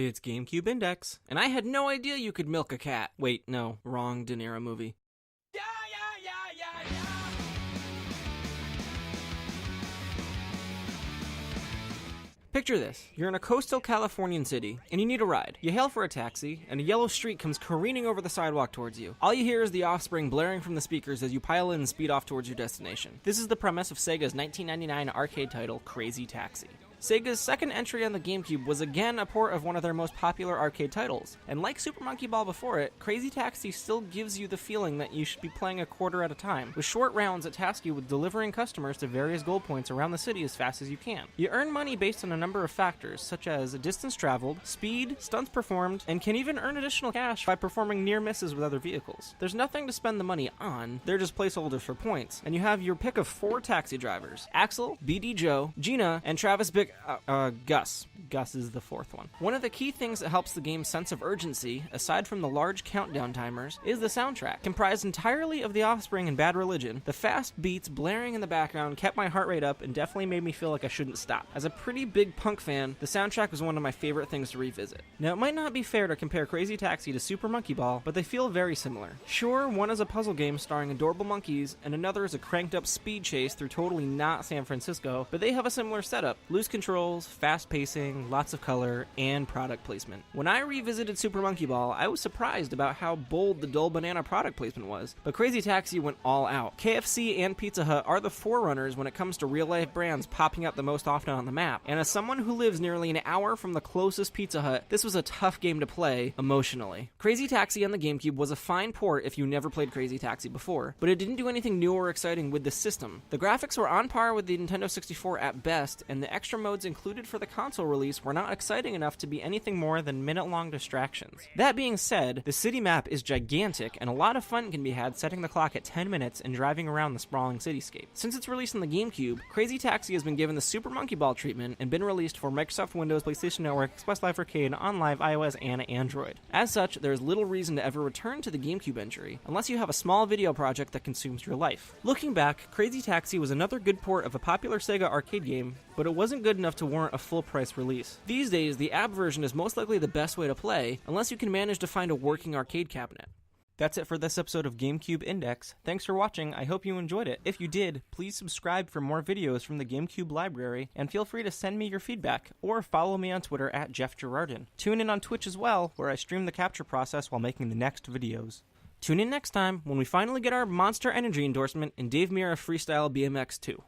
It's Gamecube Index, and I had no idea you could milk a cat. Wait, no, wrong De Niro movie. Yeah. Picture this. You're in a coastal Californian city, and you need a ride. You hail for a taxi, and a yellow streak comes careening over the sidewalk towards you. All you hear is the offspring blaring from the speakers as you pile in and speed off towards your destination. This is the premise of Sega's 1999 arcade title, Crazy Taxi. Sega's second entry on the GameCube was again a port of one of their most popular arcade titles, and like Super Monkey Ball before it, Crazy Taxi still gives you the feeling that you should be playing a quarter at a time, with short rounds that task you with delivering customers to various goal points around the city as fast as you can. You earn money based on a number of factors, such as distance traveled, speed, stunts performed, and can even earn additional cash by performing near misses with other vehicles. There's nothing to spend the money on, they're just placeholders for points, and you have your pick of 4 taxi drivers: Axel, BD Joe, Gina, and Travis Gus. Gus is the 4th one. One of the key things that helps the game's sense of urgency, aside from the large countdown timers, is the soundtrack. Comprised entirely of The Offspring and Bad Religion, the fast beats blaring in the background kept my heart rate up and definitely made me feel like I shouldn't stop. As a pretty big punk fan, the soundtrack was one of my favorite things to revisit. Now, it might not be fair to compare Crazy Taxi to Super Monkey Ball, but they feel very similar. Sure, one is a puzzle game starring adorable monkeys, and another is a cranked up speed chase through totally not San Francisco, but they have a similar setup: loose controls, fast pacing, lots of color, and product placement. When I revisited Super Monkey Ball, I was surprised about how bold the dull banana product placement was, but Crazy Taxi went all out. KFC and Pizza Hut are the forerunners when it comes to real-life brands popping up the most often on the map, and as someone who lives nearly an hour from the closest Pizza Hut, this was a tough game to play emotionally. Crazy Taxi on the GameCube was a fine port if you never played Crazy Taxi before, but it didn't do anything new or exciting with the system. The graphics were on par with the Nintendo 64 at best, and the extra modes included for the console release were not exciting enough to be anything more than minute-long distractions. That being said, the city map is gigantic, and a lot of fun can be had setting the clock at 10 minutes and driving around the sprawling cityscape. Since its release on the GameCube, Crazy Taxi has been given the Super Monkey Ball treatment and been released for Microsoft Windows, PlayStation Network, Xbox Live Arcade, on Live, iOS, and Android. As such, there is little reason to ever return to the GameCube entry, unless you have a small video project that consumes your life. Looking back, Crazy Taxi was another good port of a popular Sega arcade game, but it wasn't good enough to warrant a full-price release. These days, the app version is most likely the best way to play, unless you can manage to find a working arcade cabinet. That's it for this episode of GameCube Index. Thanks for watching, I hope you enjoyed it. If you did, please subscribe for more videos from the GameCube library, and feel free to send me your feedback, or follow me on Twitter at Jeff Girardin. Tune in on Twitch as well, where I stream the capture process while making the next videos. Tune in next time, when we finally get our Monster Energy endorsement and Dave Mirra Freestyle BMX 2.